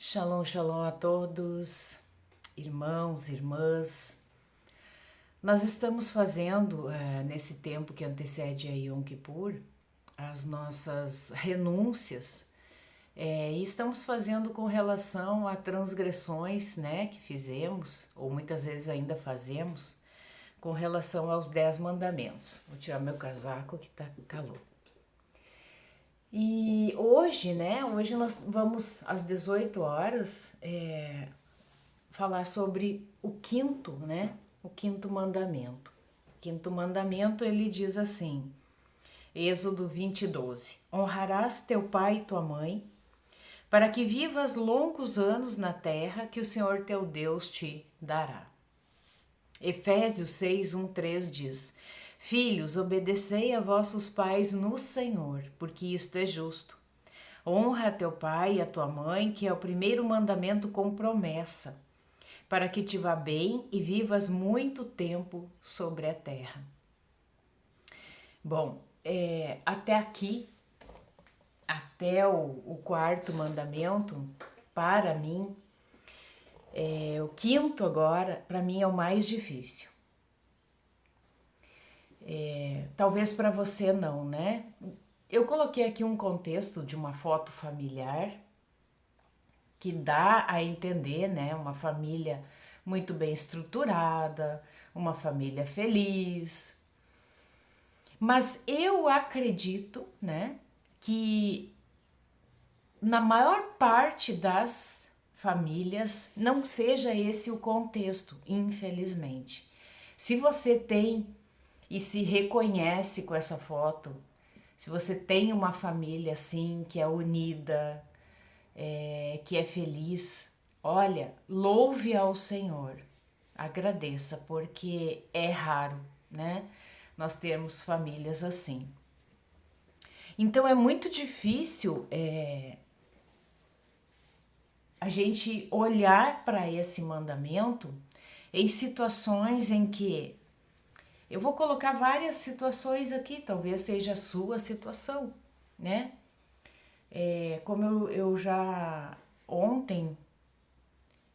Shalom, shalom a todos, irmãos, irmãs. Nós estamos fazendo, nesse tempo que antecede a Yom Kippur, as nossas renúncias, e estamos fazendo com relação a transgressões, né, que fizemos, ou muitas vezes ainda fazemos, com relação aos 10 mandamentos. Vou tirar meu casaco que tá calor. E hoje, né, hoje nós vamos às 18 horas falar sobre o quinto, né, o quinto mandamento. O quinto mandamento, ele diz assim, Êxodo 20:12, honrarás teu pai e tua mãe, para que vivas longos anos na terra que o Senhor teu Deus te dará. Efésios 6:1-3 diz, filhos, obedecei a vossos pais no Senhor, porque isto é justo. Honra a teu pai e a tua mãe, que é o primeiro mandamento com promessa, para que te vá bem e vivas muito tempo sobre a terra. Bom, até aqui, até o quarto mandamento, para mim, o quinto agora, para mim é o mais difícil. Talvez para você não, né? Eu coloquei aqui um contexto de uma foto familiar que dá a entender, né, uma família muito bem estruturada, uma família feliz. Mas eu acredito, né, que na maior parte das famílias não seja esse o contexto, infelizmente. Se você tem e se reconhece com essa foto, se você tem uma família assim, que é unida, que é feliz, olha, louve ao Senhor, agradeça, porque é raro, né? Nós temos famílias assim. Então é muito difícil a gente olhar para esse mandamento em situações em que eu vou colocar várias situações aqui, talvez seja a sua situação, né? Como eu já ontem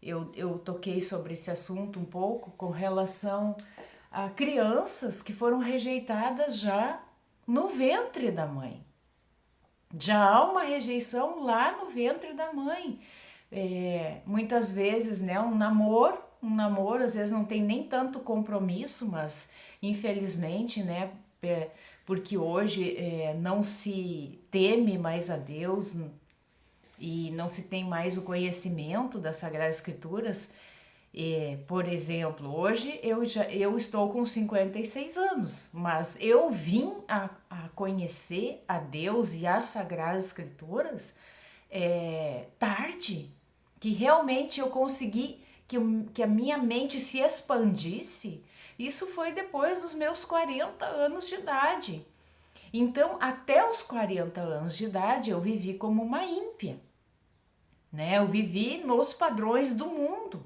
eu toquei sobre esse assunto um pouco com relação a crianças que foram rejeitadas já no ventre da mãe. Já há uma rejeição lá no ventre da mãe. Muitas vezes, né, um namoro às vezes não tem nem tanto compromisso, mas infelizmente, né, porque hoje não se teme mais a Deus e não se tem mais o conhecimento das Sagradas Escrituras. Por exemplo, hoje eu estou com 56 anos, mas eu vim a conhecer a Deus e as Sagradas Escrituras tarde, que realmente eu consegui que a minha mente se expandisse. Isso foi depois dos meus 40 anos de idade. Então, até os 40 anos de idade, eu vivi como uma ímpia, né? Eu vivi nos padrões do mundo,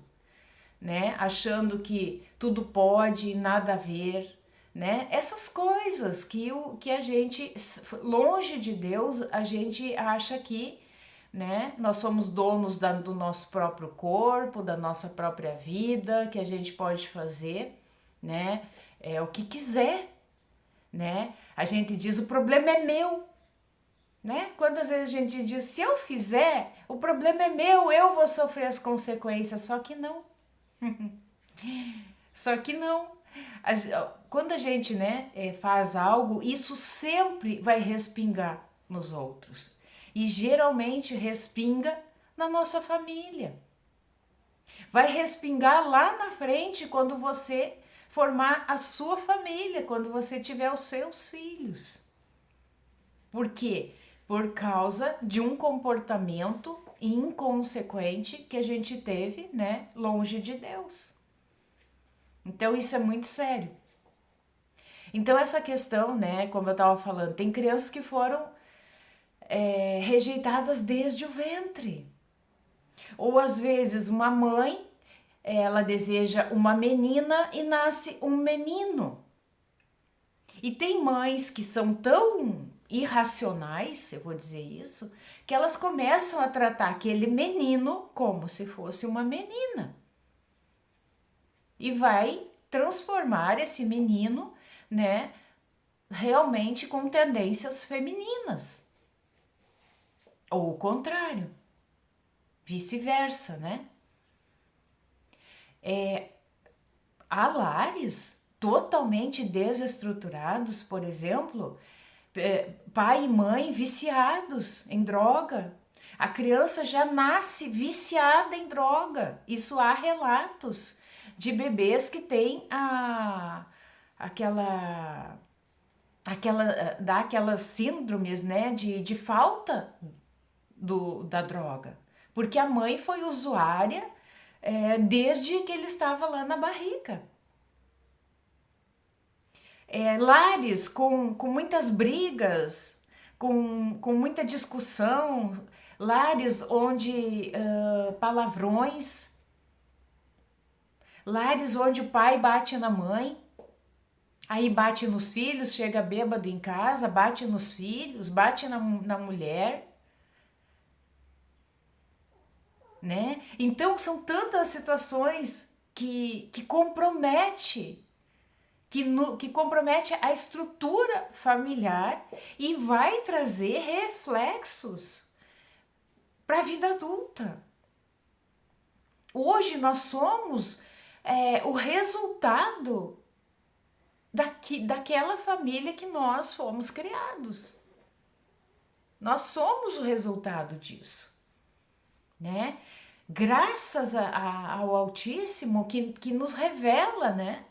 né? Achando que tudo pode, nada a ver, né? Essas coisas que a gente, longe de Deus, a gente acha que, né, nós somos donos do nosso próprio corpo, da nossa própria vida, que a gente pode fazer, né, o que quiser, né? A gente diz, o problema é meu, né? Quantas vezes a gente diz, se eu fizer, o problema é meu, eu vou sofrer as consequências, só que não. Só que não. Quando a gente, né, faz algo, isso sempre vai respingar nos outros. E geralmente respinga na nossa família. Vai respingar lá na frente quando você formar a sua família, quando você tiver os seus filhos. Por quê? Por causa de um comportamento inconsequente que a gente teve, né, longe de Deus. Então isso é muito sério. Então essa questão, né, como eu estava falando, tem crianças que foram rejeitadas desde o ventre. Ou às vezes uma mãe, ela deseja uma menina e nasce um menino. E tem mães que são tão irracionais, eu vou dizer isso, que elas começam a tratar aquele menino como se fosse uma menina. E vai transformar esse menino, né, realmente com tendências femininas. Ou o contrário, vice-versa, né? Há lares totalmente desestruturados, por exemplo, pai e mãe viciados em droga. A criança já nasce viciada em droga. Isso há relatos de bebês que têm dá aquelas síndromes, né, de falta da droga. Porque a mãe foi usuária desde que ele estava lá na barriga. Lares com muitas brigas, com muita discussão, lares onde palavrões, lares onde o pai bate na mãe, aí bate nos filhos, chega bêbado em casa, bate nos filhos, bate na mulher, né? Então são tantas situações que compromete que compromete a estrutura familiar e vai trazer reflexos para a vida adulta. Hoje nós somos o resultado daquela família que nós fomos criados. Nós somos o resultado disso, né? Graças ao Altíssimo que nos revela, né?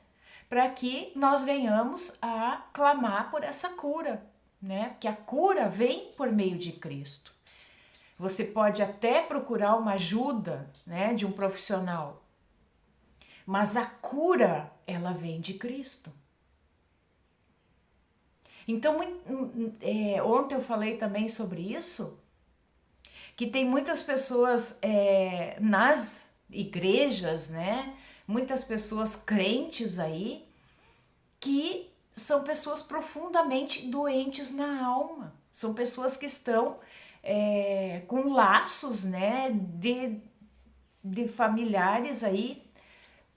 Para que nós venhamos a clamar por essa cura, né? Que a cura vem por meio de Cristo. Você pode até procurar uma ajuda, né, de um profissional, mas a cura, ela vem de Cristo. Então, ontem eu falei também sobre isso, que tem muitas pessoas nas igrejas, né, muitas pessoas crentes aí, que são pessoas profundamente doentes na alma. São pessoas que estão com laços, né, de familiares aí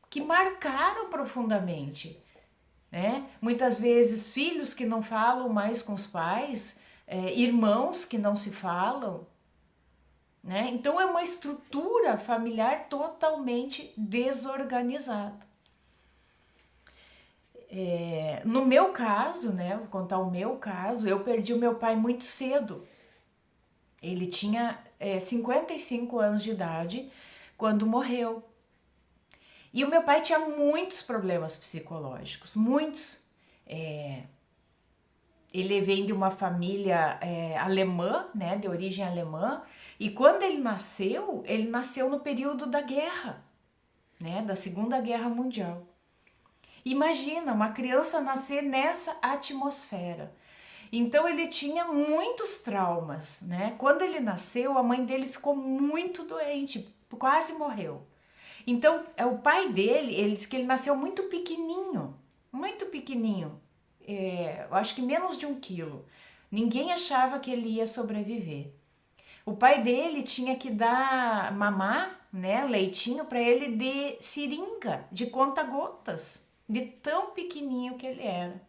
que marcaram profundamente, né? Muitas vezes filhos que não falam mais com os pais, irmãos que não se falam, né? Então é uma estrutura familiar totalmente desorganizada. No meu caso, né, vou contar o meu caso, eu perdi o meu pai muito cedo. Ele tinha 55 anos de idade quando morreu. E o meu pai tinha muitos problemas psicológicos, muitos. Ele vem de uma família alemã, né, de origem alemã, e quando ele nasceu no período da guerra, né, da Segunda Guerra Mundial. Imagina uma criança nascer nessa atmosfera. Então ele tinha muitos traumas, né? Quando ele nasceu, a mãe dele ficou muito doente, quase morreu. Então, o pai dele, ele disse que ele nasceu muito pequenininho, eu acho que menos de 1 quilo. Ninguém achava que ele ia sobreviver. O pai dele tinha que dar mamar, né, leitinho para ele de seringa, de conta-gotas, de tão pequenininho que ele era.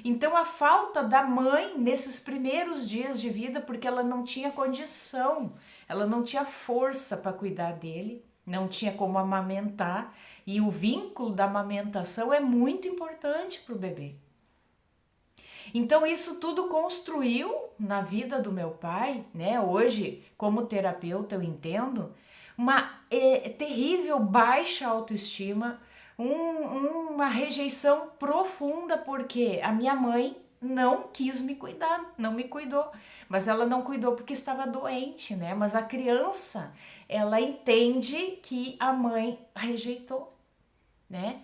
Então a falta da mãe nesses primeiros dias de vida, porque ela não tinha condição, ela não tinha força para cuidar dele, não tinha como amamentar, e o vínculo da amamentação é muito importante para o bebê. Então isso tudo construiu na vida do meu pai, né? Hoje, como terapeuta, eu entendo uma terrível baixa autoestima, uma rejeição profunda, porque a minha mãe não quis me cuidar, não me cuidou, mas ela não cuidou porque estava doente, né? Mas a criança, ela entende que a mãe rejeitou, né?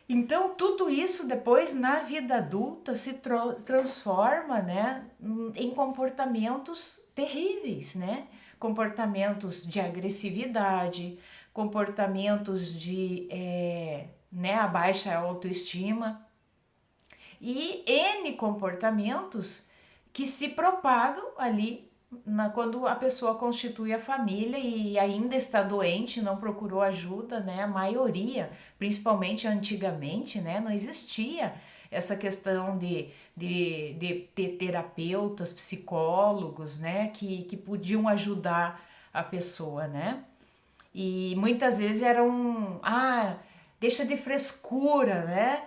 Então, tudo isso depois na vida adulta se transforma, né, em comportamentos terríveis, né? Comportamentos de agressividade, comportamentos de a baixa autoestima e N comportamentos que se propagam ali quando a pessoa constitui a família e ainda está doente, não procurou ajuda, né? A maioria, principalmente antigamente, né? Não existia essa questão de ter terapeutas, psicólogos, né? Que podiam ajudar a pessoa, né? E muitas vezes eram, deixa de frescura, né?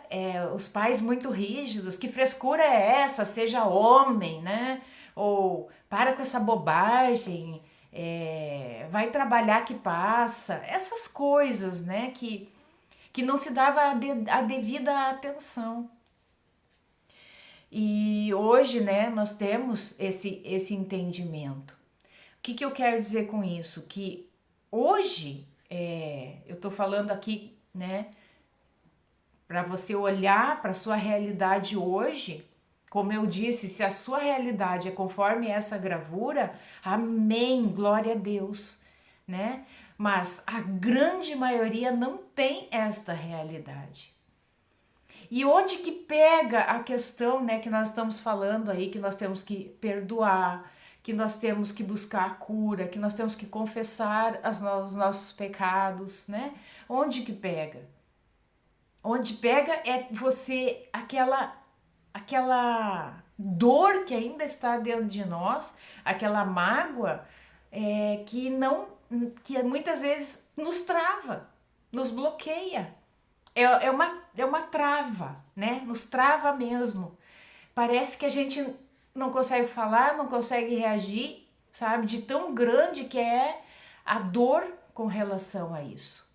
Os pais muito rígidos, que frescura é essa? Seja homem, né? Ou para com essa bobagem, vai trabalhar que passa. Essas coisas, né? Que não se dava a devida atenção. E hoje, né, nós temos esse entendimento. O que eu quero dizer com isso? Que hoje, eu tô falando aqui, né, para você olhar para a sua realidade hoje, como eu disse, se a sua realidade é conforme essa gravura, amém, glória a Deus, né? Mas a grande maioria não tem esta realidade. E onde que pega a questão, né, que nós estamos falando aí, que nós temos que perdoar, que nós temos que buscar a cura, que nós temos que confessar os nossos pecados, né? Onde que pega? Onde pega é você, aquela dor que ainda está dentro de nós, aquela mágoa que não, que muitas vezes nos trava, nos bloqueia. É uma trava, né? Nos trava mesmo. Parece que a gente não consegue falar, não consegue reagir, sabe? De tão grande que é a dor com relação a isso.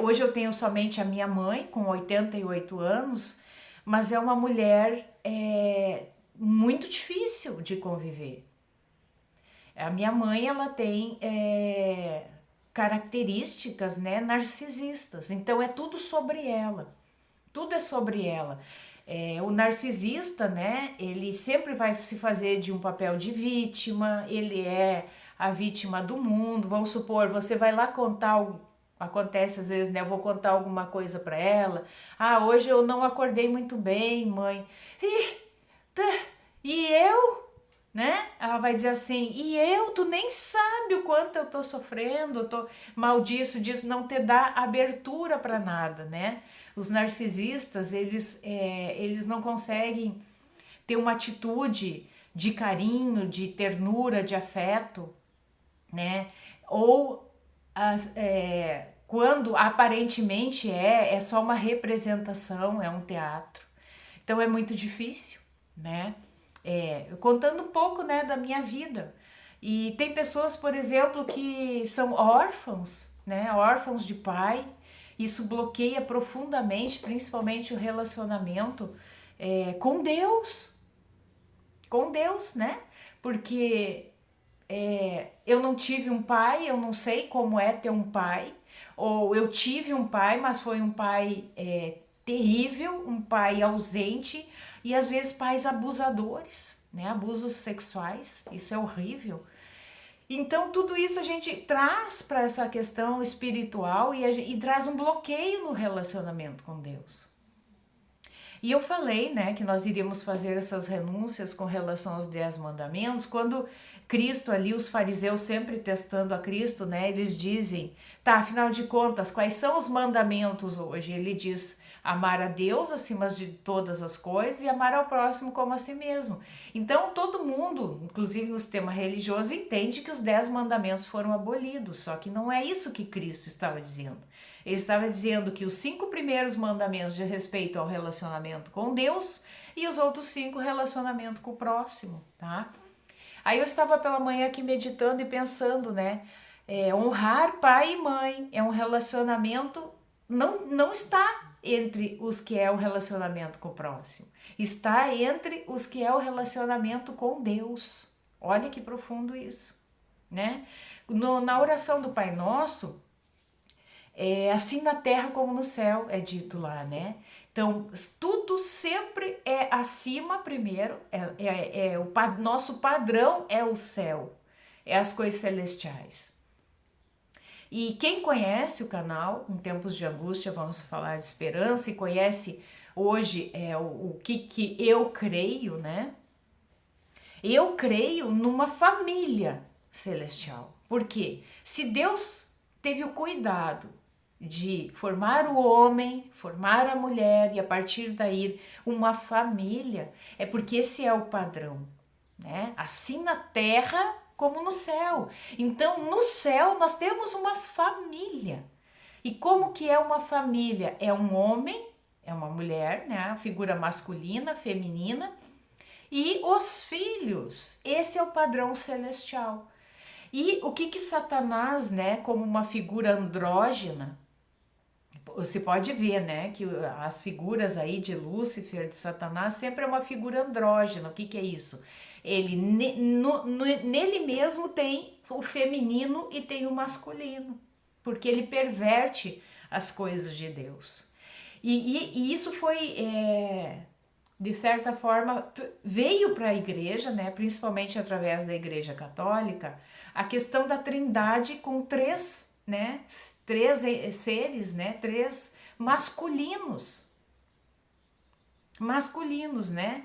Hoje eu tenho somente a minha mãe, com 88 anos, mas é uma mulher muito difícil de conviver. A minha mãe, ela tem características, né, narcisistas, então é tudo sobre ela. Tudo é sobre ela. O narcisista, né, ele sempre vai se fazer de um papel de vítima, ele é a vítima do mundo. Vamos supor, você vai lá contar, acontece às vezes, né, eu vou contar alguma coisa para ela. Hoje eu não acordei muito bem, mãe. E eu? Né? Ela vai dizer assim, tu nem sabe o quanto eu tô sofrendo, eu tô mal disso, não te dá abertura para nada, né? Os narcisistas, eles não conseguem ter uma atitude de carinho, de ternura, de afeto, né? Ou quando aparentemente é só uma representação, é um teatro. Então é muito difícil, né? Contando um pouco, né, da minha vida. E tem pessoas, por exemplo, que são órfãos, né, órfãos de pai. Isso bloqueia profundamente, principalmente o relacionamento com Deus, né? Porque eu não tive um pai, eu não sei como é ter um pai, ou eu tive um pai, mas foi um pai terrível, um pai ausente e às vezes pais abusadores, né? Abusos sexuais, isso é horrível. Então tudo isso a gente traz para essa questão espiritual e traz um bloqueio no relacionamento com Deus. E eu falei, né, que nós iríamos fazer essas renúncias com relação aos 10 mandamentos, quando Cristo ali, os fariseus sempre testando a Cristo, né, eles dizem, afinal de contas, quais são os mandamentos hoje? Ele diz, amar a Deus acima de todas as coisas e amar ao próximo como a si mesmo. Então todo mundo, inclusive no sistema religioso, entende que os 10 mandamentos foram abolidos, só que não é isso que Cristo estava dizendo. Ele estava dizendo que os 5 primeiros mandamentos de respeito ao relacionamento com Deus e os outros 5 relacionamento com o próximo, tá? Aí eu estava pela manhã aqui meditando e pensando, né? Honrar pai e mãe é um relacionamento, não está entre os que é o relacionamento com o próximo, está entre os que é o relacionamento com Deus. Olha que profundo isso, né? Na oração do Pai Nosso, assim na terra como no céu, é dito lá, né? Então, tudo sempre é acima primeiro, nosso padrão é o céu, é as coisas celestiais. E quem conhece o canal, em tempos de angústia, vamos falar de esperança, e conhece hoje o que eu creio, né? Eu creio numa família celestial. Por quê? Se Deus teve o cuidado de formar o homem, formar a mulher e a partir daí uma família, é porque esse é o padrão, né? Assim na terra como no céu. Então, no céu nós temos uma família. E como que é uma família? É um homem, é uma mulher, né? A figura masculina, feminina, e os filhos. Esse é o padrão celestial. E o que Satanás, né, como uma figura andrógena, você pode ver, né, que as figuras aí de Lúcifer, de Satanás, sempre é uma figura andrógena. O que é isso? Ele nele mesmo tem o feminino e tem o masculino, porque ele perverte as coisas de Deus. E isso foi, de certa forma, veio para a igreja, né, principalmente através da Igreja Católica, a questão da trindade com três seres, né, três masculinos, né,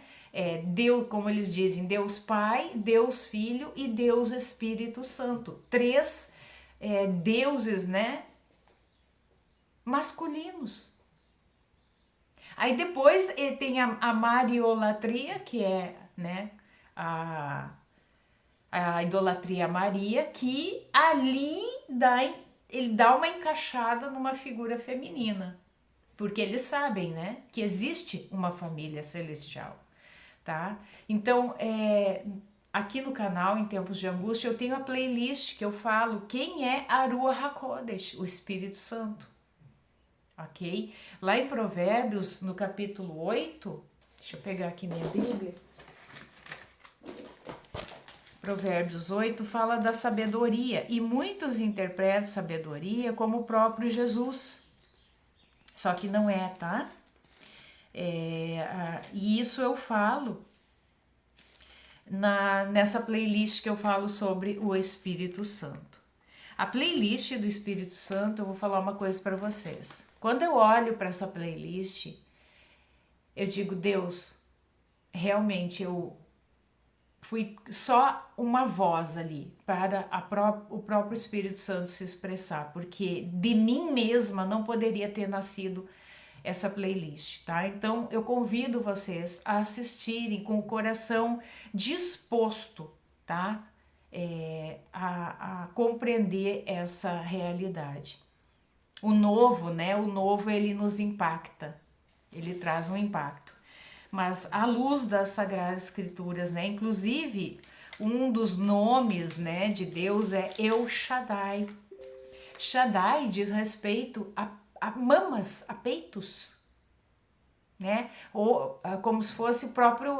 Deus, como eles dizem, Deus Pai, Deus Filho e Deus Espírito Santo, três deuses, né, masculinos. Aí depois tem a mariolatria, que é, né, a idolatria a Maria, que ali ele dá uma encaixada numa figura feminina, porque eles sabem, né, que existe uma família celestial, tá? Então, aqui no canal, em Tempos de Angústia, eu tenho a playlist que eu falo quem é Arua HaKodesh, o Espírito Santo, ok? Lá em Provérbios, no capítulo 8, deixa eu pegar aqui minha Bíblia, Provérbios 8 fala da sabedoria e muitos interpretam sabedoria como o próprio Jesus, só que não é, tá? E isso eu falo nessa playlist que eu falo sobre o Espírito Santo. A playlist do Espírito Santo, eu vou falar uma coisa para vocês. Quando eu olho para essa playlist, eu digo, Deus, realmente eu fui só uma voz ali para o próprio Espírito Santo se expressar, porque de mim mesma não poderia ter nascido essa playlist, tá? Então eu convido vocês a assistirem com o coração disposto, tá? A compreender essa realidade. O novo, né? O novo ele nos impacta, ele traz um impacto. Mas à luz das Sagradas Escrituras, né? Inclusive, um dos nomes, né, de Deus é El Shaddai. Shaddai diz respeito a mamas, a peitos, né? Ou como se fosse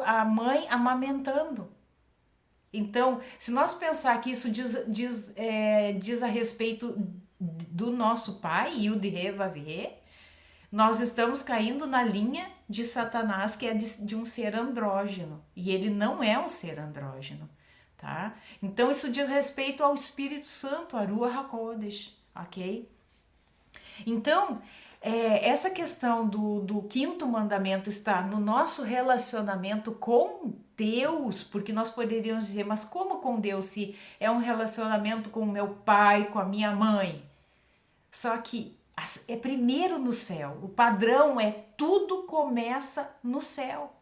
a mãe amamentando. Então, se nós pensar que isso diz a respeito do nosso pai, Yud-He Vav-He, nós estamos caindo na linha de Satanás, que é de um ser andrógeno. E ele não é um ser andrógeno, tá? Então, isso diz respeito ao Espírito Santo, a Ruach HaKodesh, ok? Então, essa questão do quinto mandamento está no nosso relacionamento com Deus, porque nós poderíamos dizer, mas como com Deus se é um relacionamento com o meu pai, com a minha mãe? Só que é primeiro no céu. O padrão é tudo começa no céu.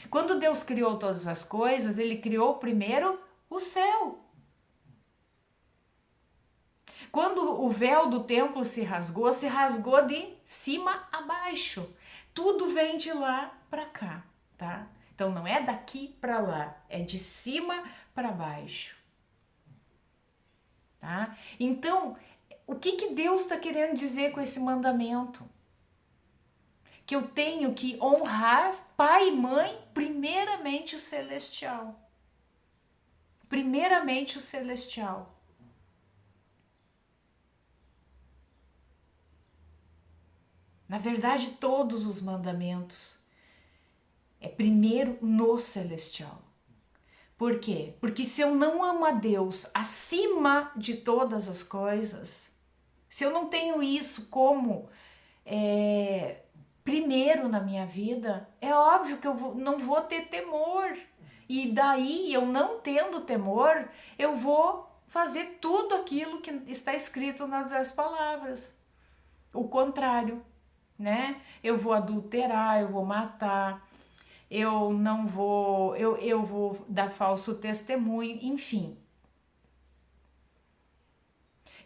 Quando Deus criou todas as coisas, ele criou primeiro o céu. Quando o véu do templo se rasgou de cima a baixo. Tudo vem de lá para cá, tá? Então não é daqui para lá, é de cima para baixo. Tá? Então, o que Deus está querendo dizer com esse mandamento? Que eu tenho que honrar pai e mãe, primeiramente o celestial. Primeiramente o celestial. Na verdade, todos os mandamentos é primeiro no celestial. Por quê? Porque se eu não amo a Deus acima de todas as coisas, se eu não tenho isso como primeiro na minha vida, é óbvio que eu não vou ter temor. E daí, eu não tendo temor, eu vou fazer tudo aquilo que está escrito nas palavras. O contrário, né? Eu vou adulterar, eu vou matar, eu não vou, eu vou dar falso testemunho, enfim.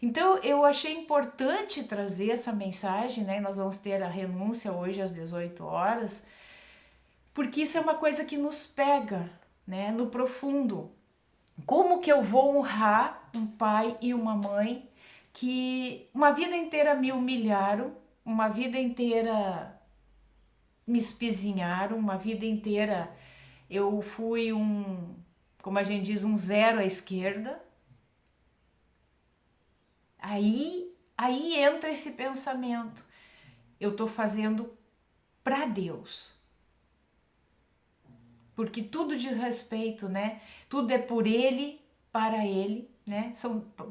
Então eu achei importante trazer essa mensagem, né? Nós vamos ter a renúncia hoje às 18 horas, porque isso é uma coisa que nos pega, né, no profundo. Como que eu vou honrar um pai e uma mãe que uma vida inteira me humilharam, uma vida inteira me espizinharam, uma vida inteira eu fui como a gente diz, um zero à esquerda. Aí entra esse pensamento. Eu estou fazendo para Deus. Porque tudo diz respeito, né? Tudo é por Ele, para Ele, né?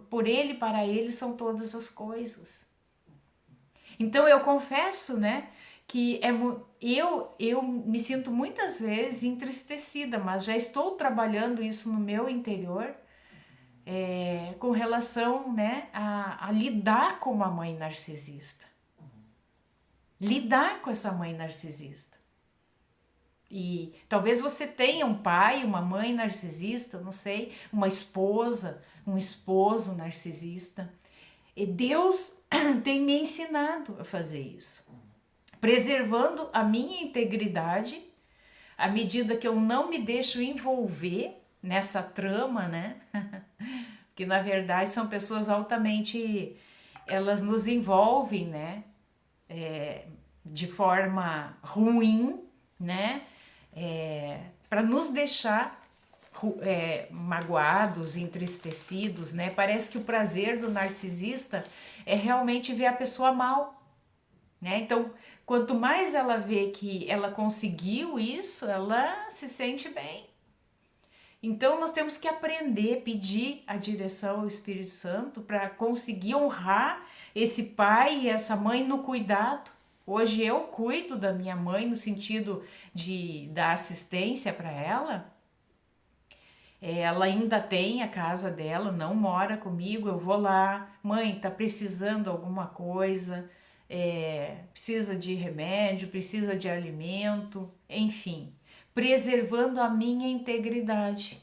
Por Ele, para Ele são todas as coisas. Então eu confesso, né, que eu me sinto muitas vezes entristecida, mas já estou trabalhando isso no meu interior, com relação, né, a lidar com uma mãe narcisista. Lidar com essa mãe narcisista. E talvez você tenha um pai, uma mãe narcisista, não sei, uma esposa, um esposo narcisista. E Deus tem me ensinado a fazer isso, preservando a minha integridade, à medida que eu não me deixo envolver nessa trama, né? Que na verdade são pessoas altamente, elas nos envolvem, né? De forma ruim, né? Para nos deixar magoados, entristecidos, né? Parece que o prazer do narcisista é realmente ver a pessoa mal, né? Então, quanto mais ela vê que ela conseguiu isso, ela se sente bem. Então, nós temos que aprender, pedir a direção ao Espírito Santo para conseguir honrar esse pai e essa mãe no cuidado. Hoje eu cuido da minha mãe no sentido de dar assistência para ela. Ela ainda tem a casa dela, não mora comigo, eu vou lá, mãe, tá precisando alguma coisa, precisa de remédio, precisa de alimento, enfim, preservando a minha integridade.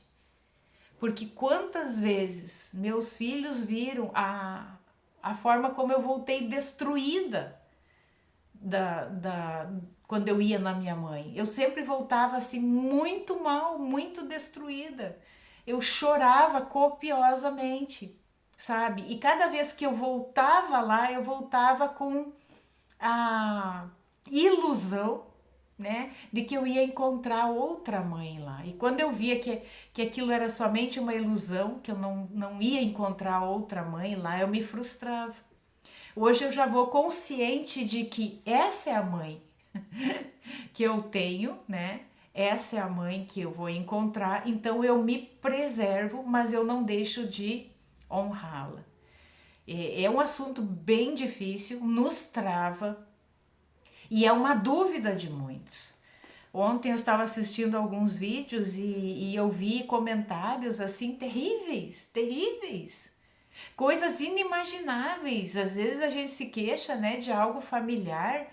Porque quantas vezes meus filhos viram a forma como eu voltei destruída quando eu ia na minha mãe. Eu sempre voltava assim muito mal, muito destruída. Eu chorava copiosamente, sabe? E cada vez que eu voltava lá, eu voltava com a ilusão, né, de que eu ia encontrar outra mãe lá. E quando eu via que aquilo era somente uma ilusão, que eu não ia encontrar outra mãe lá, eu me frustrava. Hoje eu já vou consciente de que essa é a mãe que eu tenho, né? Essa é a mãe que eu vou encontrar, então eu me preservo, mas eu não deixo de honrá-la. É um assunto bem difícil, nos trava e é uma dúvida de muitos. Ontem eu estava assistindo alguns vídeos e eu vi comentários assim terríveis, terríveis. Coisas inimagináveis. Às vezes a gente se queixa, né, de algo familiar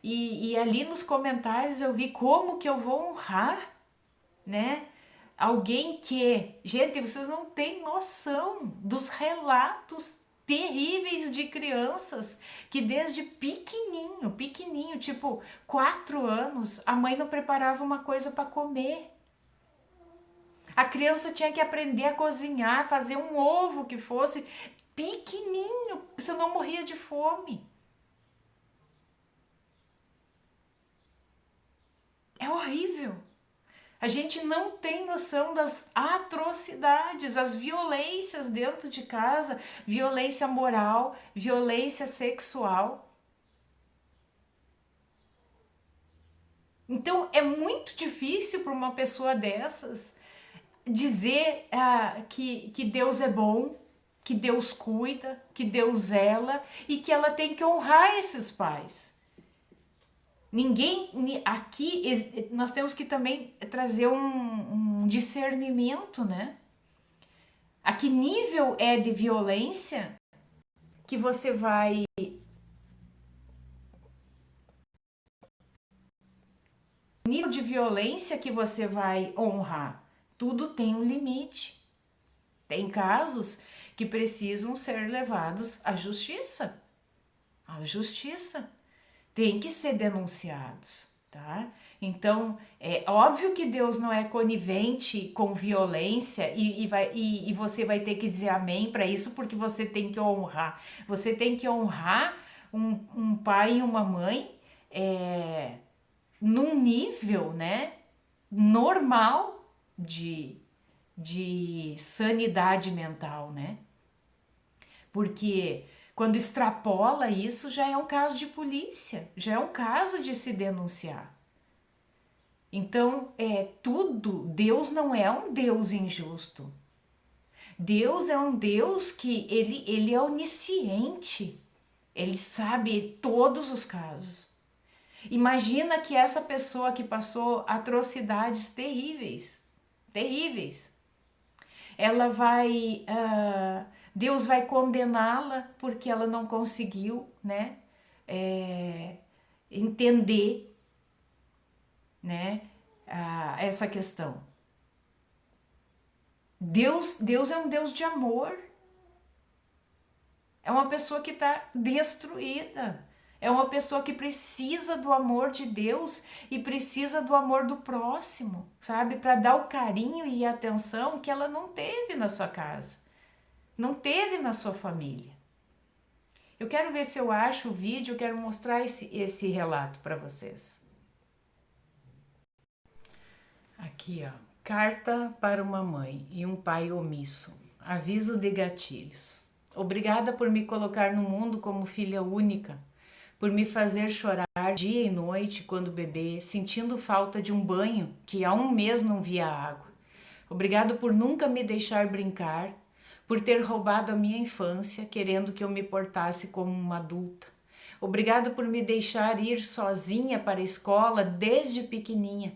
e ali nos comentários eu vi como que eu vou honrar, né, alguém que... Gente, vocês não têm noção dos relatos terríveis de crianças que desde pequenininho, tipo 4 anos, a mãe não preparava uma coisa para comer. A criança tinha que aprender a cozinhar, fazer um ovo que fosse pequenininho, senão morria de fome. É horrível. A gente não tem noção das atrocidades, as violências dentro de casa, violência moral, violência sexual. Então é muito difícil para uma pessoa dessas dizer que Deus é bom, que Deus cuida, que Deus zela e que ela tem que honrar esses pais. Ninguém aqui, nós temos que também trazer um discernimento, né? A que nível é de violência que você vai... nível de violência que você vai honrar. Tudo tem um limite. Tem casos que precisam ser levados à justiça. À justiça. Tem que ser denunciados, tá? Então, é óbvio que Deus não é conivente com violência e você vai ter que dizer amém para isso, porque você tem que honrar. Você tem que honrar um pai e uma mãe num nível, né, normal de sanidade mental, né? Porque quando extrapola isso, já é um caso de polícia, já é um caso de se denunciar. Então, Deus não é um Deus injusto. Deus é um Deus que ele é onisciente. Ele sabe todos os casos. Imagina que essa pessoa que passou atrocidades terríveis, terríveis, ela vai, Deus vai condená-la porque ela não conseguiu, né, entender, né, essa questão. Deus é um Deus de amor. É uma pessoa que está destruída. É uma pessoa que precisa do amor de Deus e precisa do amor do próximo, sabe? Para dar o carinho e a atenção que ela não teve na sua casa, não teve na sua família. Eu quero ver se eu acho o vídeo, eu quero mostrar esse relato para vocês. Aqui, ó. Carta para uma mãe e um pai omisso. Aviso de gatilhos. Obrigada por me colocar no mundo como filha única, por me fazer chorar dia e noite quando bebê, sentindo falta de um banho que há um mês não via água. Obrigado por nunca me deixar brincar, por ter roubado a minha infância, querendo que eu me portasse como uma adulta. Obrigado por me deixar ir sozinha para a escola desde pequeninha.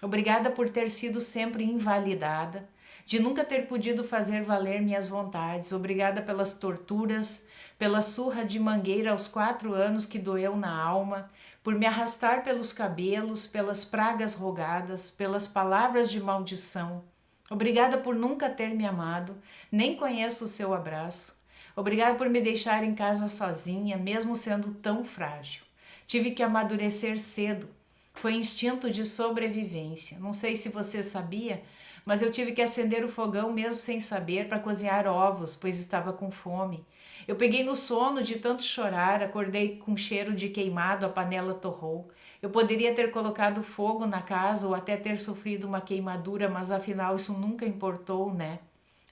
Obrigada por ter sido sempre invalidada, de nunca ter podido fazer valer minhas vontades. Obrigada pelas torturas, pela surra de mangueira aos 4 anos que doeu na alma, por me arrastar pelos cabelos, pelas pragas rogadas, pelas palavras de maldição. Obrigada por nunca ter me amado, nem conheço o seu abraço. Obrigada por me deixar em casa sozinha, mesmo sendo tão frágil. Tive que amadurecer cedo. Foi instinto de sobrevivência. Não sei se você sabia, mas eu tive que acender o fogão mesmo sem saber para cozinhar ovos, pois estava com fome. Eu peguei no sono de tanto chorar, acordei com cheiro de queimado, a panela torrou. Eu poderia ter colocado fogo na casa ou até ter sofrido uma queimadura, mas afinal isso nunca importou, né?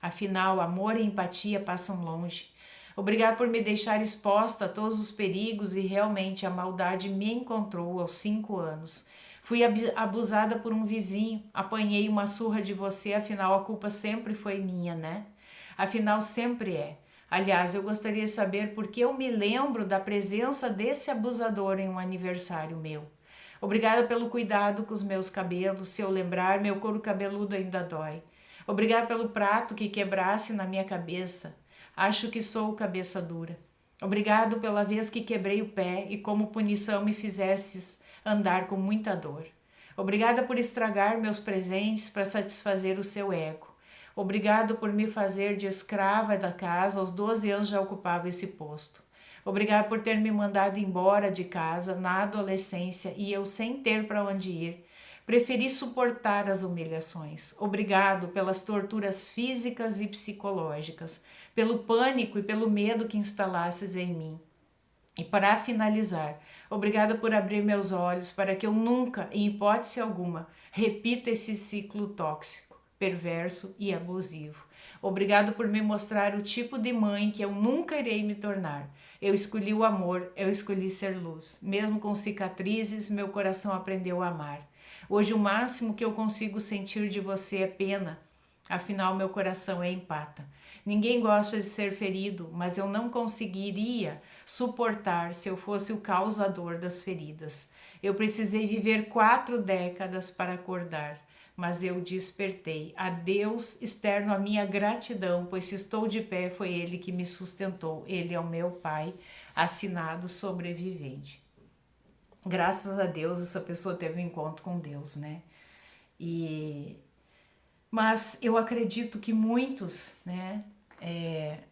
Afinal, amor e empatia passam longe. Obrigado por me deixar exposta a todos os perigos e realmente a maldade me encontrou aos 5 anos. Fui abusada por um vizinho, apanhei uma surra de você, afinal a culpa sempre foi minha, né? Afinal sempre é. Aliás, eu gostaria de saber por que eu me lembro da presença desse abusador em um aniversário meu. Obrigada pelo cuidado com os meus cabelos, se eu lembrar, meu couro cabeludo ainda dói. Obrigada pelo prato que quebrasse na minha cabeça. Acho que sou cabeça dura. Obrigado pela vez que quebrei o pé e como punição me fizesses andar com muita dor. Obrigada por estragar meus presentes para satisfazer o seu ego. Obrigado por me fazer de escrava da casa, aos 12 anos já ocupava esse posto. Obrigado por ter me mandado embora de casa na adolescência e eu sem ter para onde ir. Preferi suportar as humilhações. Obrigado pelas torturas físicas e psicológicas, pelo pânico e pelo medo que instalasses em mim. E para finalizar, obrigado por abrir meus olhos para que eu nunca, em hipótese alguma, repita esse ciclo tóxico, perverso e abusivo. Obrigado por me mostrar o tipo de mãe que eu nunca irei me tornar. Eu escolhi o amor, eu escolhi ser luz. Mesmo com cicatrizes, meu coração aprendeu a amar. Hoje o máximo que eu consigo sentir de você é pena. Afinal, meu coração é empata. Ninguém gosta de ser ferido, mas eu não conseguiria suportar se eu fosse o causador das feridas. Eu precisei viver 4 décadas para acordar. mas eu despertei. A Deus externo a minha gratidão, pois se estou de pé foi Ele que me sustentou. Ele é o meu Pai, assinado sobrevivente. Graças a Deus essa pessoa teve um encontro com Deus, né? Mas eu acredito que muitos, né,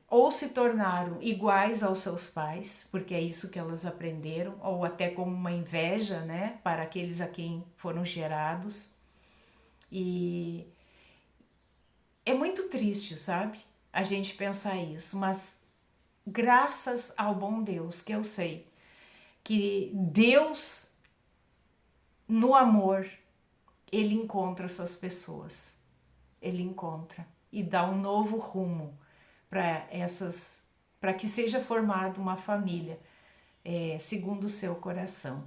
ou se tornaram iguais aos seus pais, porque é isso que elas aprenderam, ou até como uma inveja, né, para aqueles a quem foram gerados. E é muito triste, sabe? A gente pensar isso, mas graças ao bom Deus, que eu sei que Deus, no amor, Ele encontra essas pessoas. Ele encontra e dá um novo rumo para que seja formada uma família segundo o seu coração.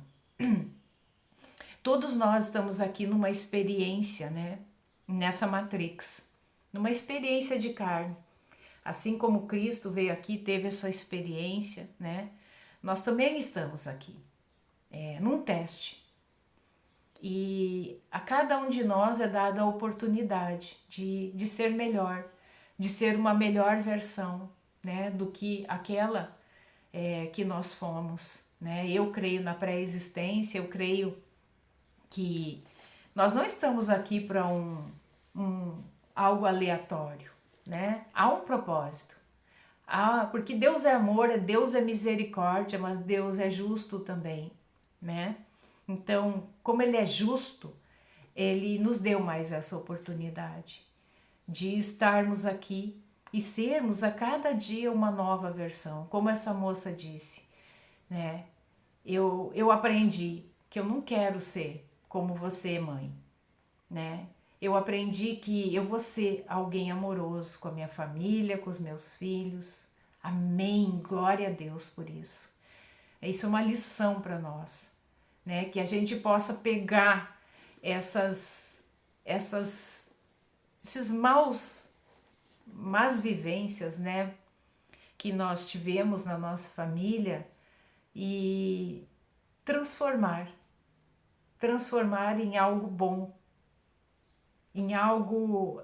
Todos nós estamos aqui numa experiência, né? Nessa Matrix, numa experiência de carne. Assim como Cristo veio aqui, teve essa experiência, né? Nós também estamos aqui, num teste. E a cada um de nós é dada a oportunidade de ser melhor, de ser uma melhor versão, né, do que aquela que nós fomos, né? Eu creio na pré-existência, eu creio que nós não estamos aqui para algo aleatório, né? Há um propósito. Porque Deus é amor, Deus é misericórdia, mas Deus é justo também, né? Então, como Ele é justo, Ele nos deu mais essa oportunidade de estarmos aqui e sermos a cada dia uma nova versão. Como essa moça disse, né? Eu aprendi que eu não quero ser como você, mãe, né? Eu aprendi que eu vou ser alguém amoroso com a minha família, com os meus filhos. Amém, glória a Deus por isso. Isso é uma lição para nós, né? Que a gente possa pegar esses más vivências, né? Que nós tivemos na nossa família e transformar em algo bom, em algo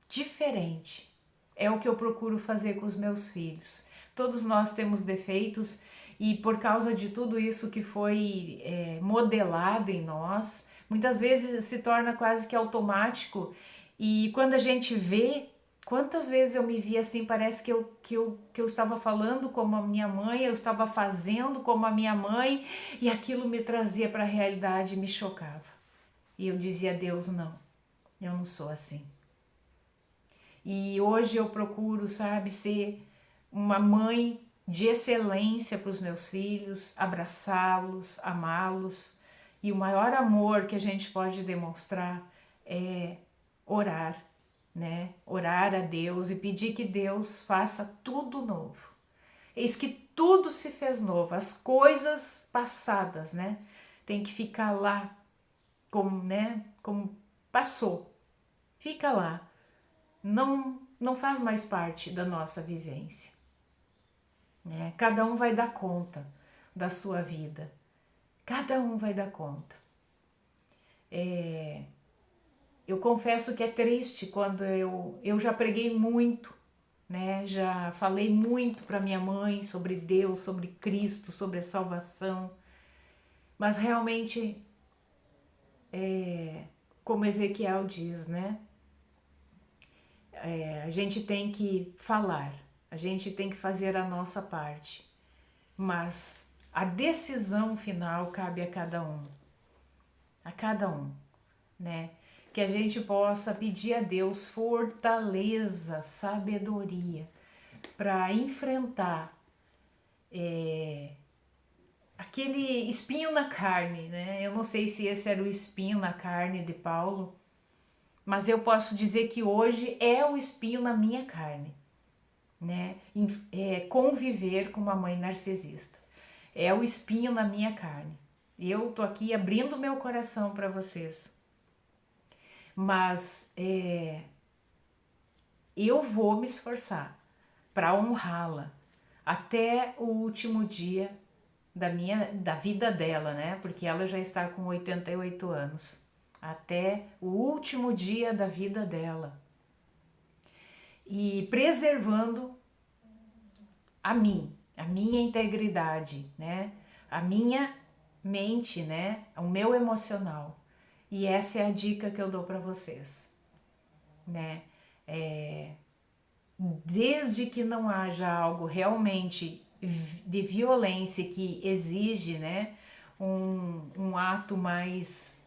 diferente. É o que eu procuro fazer com os meus filhos. Todos nós temos defeitos e por causa de tudo isso que foi modelado em nós, muitas vezes se torna quase que automático e quando a gente vê, quantas vezes eu me vi assim, parece que eu estava falando como a minha mãe, eu estava fazendo como a minha mãe e aquilo me trazia para a realidade e me chocava. E eu dizia a Deus, não, eu não sou assim. E hoje eu procuro, sabe, ser uma mãe de excelência para os meus filhos, abraçá-los, amá-los. E o maior amor que a gente pode demonstrar é orar, né? Orar a Deus e pedir que Deus faça tudo novo. Eis que tudo se fez novo, as coisas passadas, né? Tem que ficar lá como, né? Como passou. Fica lá. Não faz mais parte da nossa vivência. Né? Cada um vai dar conta da sua vida. Cada um vai dar conta. Eu confesso que é triste quando eu já preguei muito, né? Já falei muito para minha mãe sobre Deus, sobre Cristo, sobre a salvação. Mas realmente, como Ezequiel diz, né? A gente tem que falar, a gente tem que fazer a nossa parte, mas a decisão final cabe a cada um, né? Que a gente possa pedir a Deus fortaleza, sabedoria para enfrentar aquele espinho na carne, né? Eu não sei se esse era o espinho na carne de Paulo, mas eu posso dizer que hoje é o espinho na minha carne, né? Conviver com uma mãe narcisista. É o espinho na minha carne. Eu tô aqui abrindo meu coração para vocês. Mas eu vou me esforçar para honrá-la até o último dia da vida dela, né? Porque ela já está com 88 anos, até o último dia da vida dela. E preservando a minha integridade, né? A minha mente, né? O meu emocional. E essa é a dica que eu dou para vocês, né? Desde que não haja algo realmente de violência que exige, né, um ato mais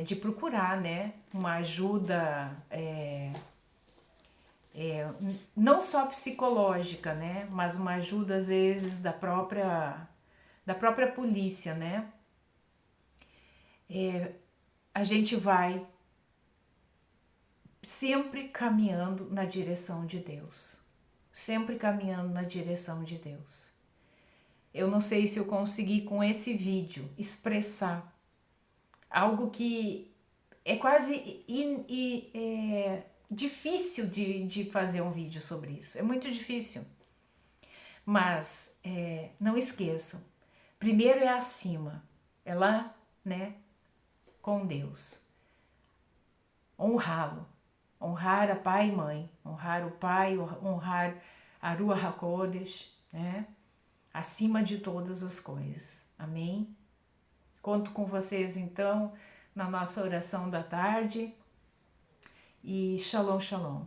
de procurar, né, uma ajuda não só psicológica, né, mas uma ajuda às vezes da própria polícia, né, a gente vai sempre caminhando na direção de Deus. Sempre caminhando na direção de Deus. Eu não sei se eu consegui com esse vídeo expressar algo que é quase difícil de fazer um vídeo sobre isso. É muito difícil. Mas não esqueçam. Primeiro é acima. É lá, né? Com Deus. Honrá-lo. Honrar a pai e mãe. Honrar o pai, honrar a Ruach HaKodesh, né? Acima de todas as coisas. Amém? Conto com vocês então na nossa oração da tarde e shalom, shalom.